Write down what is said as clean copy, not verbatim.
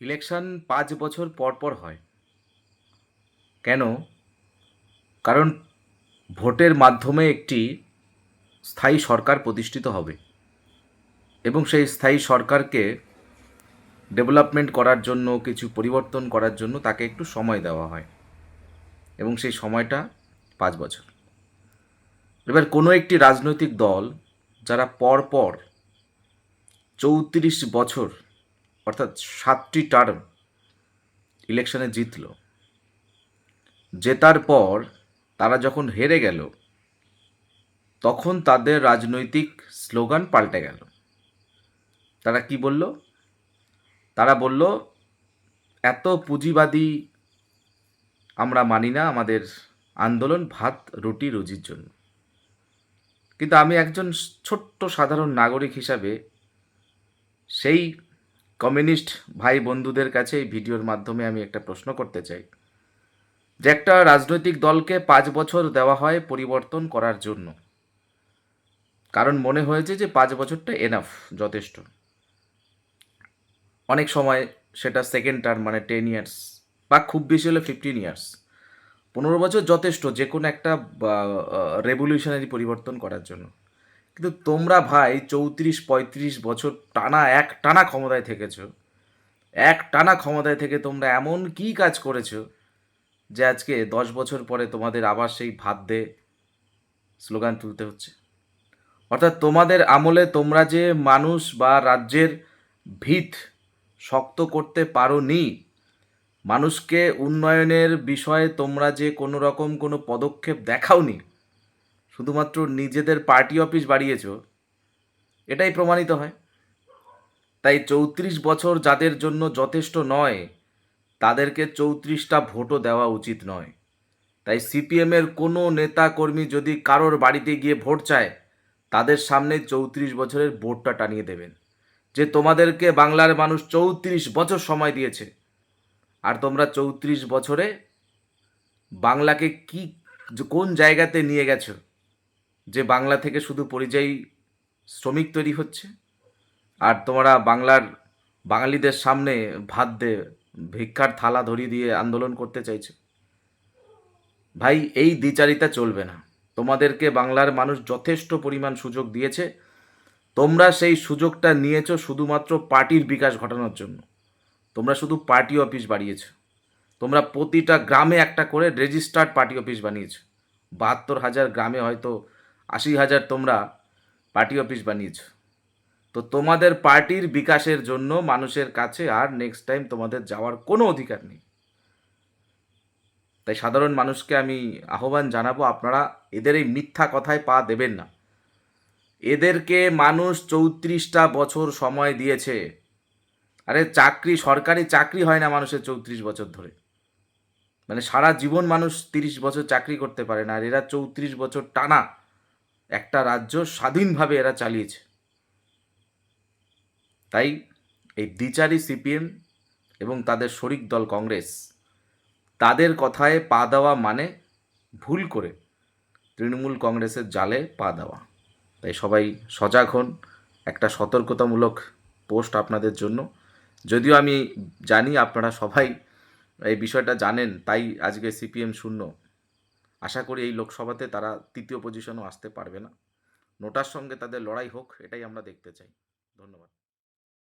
Election ৫ বছর পর পর হয়। কেন? কারণ ভোটের মাধ্যমে একটি স্থায়ী সরকার প্রতিষ্ঠিত হবে এবং সেই স্থায়ী সরকারকে ডেভেলপমেন্ট করার জন্য, কিছু পরিবর্তন করার জন্য তাকে একটু সময় দেওয়া হয় এবং সেই সময়টা ৫ বছর। এবার কোনো একটি রাজনৈতিক দল যারা পরপর ৩৪ বছর অর্থাৎ ৭টি টার্ম ইলেকশনে জিতল, জেতার পর তারা যখন হেরে গেল তখন তাদের রাজনৈতিক স্লোগান পাল্টে গেল। তারা কি বলল? তারা বলল, এত পুঁজিবাদী আমরা মানি না, আমাদের আন্দোলন ভাত রুটি রুজির জন্য। কিন্তু আমি একজন ছোট্ট সাধারণ নাগরিক হিসাবে সেই কমিউনিস্ট ভাই বন্ধুদের কাছে এই ভিডিওর মাধ্যমে আমি একটা প্রশ্ন করতে চাই যে একটা রাজনৈতিক দলকে ৫ বছর দেওয়া হয় পরিবর্তন করার জন্য, কারণ মনে হয়েছে যে ৫ বছরটা এনাফ, যথেষ্ট। অনেক সময় সেটা সেকেন্ড টার্ম মানে 10 ইয়ার্স বা খুব বেশি হলে 15 ইয়ার্স, 15 বছর যথেষ্ট যে কোনো একটা রেভলিউশনারি পরিবর্তন করার জন্য। কিন্তু তোমরা ভাই ৩৪-৩৫ বছর এক টানা ক্ষমতায় থেকেছ, এক টানা ক্ষমতায় থেকে তোমরা এমন কী কাজ করেছো যে আজকে 10 বছর পরে তোমাদের আবার সেই ভাত দে স্লোগান তুলতে হচ্ছে। অর্থাৎ তোমাদের আমলে তোমরা যে মানুষ বা রাজ্যের ভিত শক্ত করতে পারোনি, মানুষকে উন্নয়নের বিষয়ে তোমরা যে কোনো রকম কোনো পদক্ষেপ দেখাওনি, শুধুমাত্র নিজেদের পার্টি অফিস বাড়িয়েছ, এটাই প্রমাণিত হয়। তাই ৩৪ বছর যাদের জন্য যথেষ্ট নয়, তাদেরকে ৩৪টা ভোটও দেওয়া উচিত নয়। তাই সিপিএমের কোনো নেতা কর্মী যদি কারোর বাড়িতে গিয়ে ভোট চায়, তাদের সামনে ৩৪ বছরের বোর্ডটা টানিয়ে দেবেন যে তোমাদেরকে বাংলার মানুষ ৩৪ বছর সময় দিয়েছে, আর তোমরা ৩৪ বছরে বাংলাকে কি কোন জায়গাতে নিয়ে গেছো যে বাংলা থেকে শুধু পরিযায়ী শ্রমিক তৈরি হচ্ছে, আর তোমরা বাঙালিদের সামনে ভাত দে ভিক্ষার থালা ধরিয়ে দিয়ে আন্দোলন করতে চাইছো। ভাই, এই দ্বিচারিতা চলবে না। তোমাদেরকে বাংলার মানুষ যথেষ্ট পরিমাণ সুযোগ দিয়েছে, তোমরা সেই সুযোগটা নিয়েছো শুধুমাত্র পার্টির বিকাশ ঘটানোর জন্য। তোমরা শুধু পার্টি অফিস বাড়িয়েছো। তোমরা প্রতিটা গ্রামে একটা করে রেজিস্টার্ড পার্টি অফিস বানিয়েছো। ৭২,০০০ গ্রামে হয়তো ৮০,০০০ তোমরা পার্টি অফিস বানিয়েছো। তো তোমাদের পার্টির বিকাশের জন্য মানুষের কাছে আর নেক্সট টাইম তোমাদের যাওয়ার কোনো অধিকার নেই। তাই সাধারণ মানুষকে আমি আহ্বান জানাবো, আপনারা এদের এই মিথ্যা কথায় পা দেবেন না। এদেরকে মানুষ ৩৪টা বছর সময় দিয়েছে। আরে সরকারি চাকরি হয় না মানুষের ৩৪ বছর ধরে। মানে সারা জীবন মানুষ ৩০ বছর চাকরি করতে পারে না, আর এরা ৩৪ বছর টানা একটা রাজ্য স্বাধীনভাবে এরা চালিয়েছে। তাই এই দ্বিচারী সিপিএম এবং তাদের শরিক দল কংগ্রেস, তাদের কথায় পা দেওয়া মানে ভুল করে তৃণমূল কংগ্রেসের জালে পা দেওয়া। তাই সবাই সজাগ হন। একটা সতর্কতামূলক পোস্ট আপনাদের জন্য। যদিও আমি জানি আপনারা সবাই এই বিষয়টা জানেন, তাই আজকে সিপিএম শূন্য। আশা করি এই লোকসভাতে তারা তৃতীয় পজিশনও আসতে পারবে না। নোটার সঙ্গে তাদের লড়াই হোক, এটাই আমরা দেখতে চাই। ধন্যবাদ।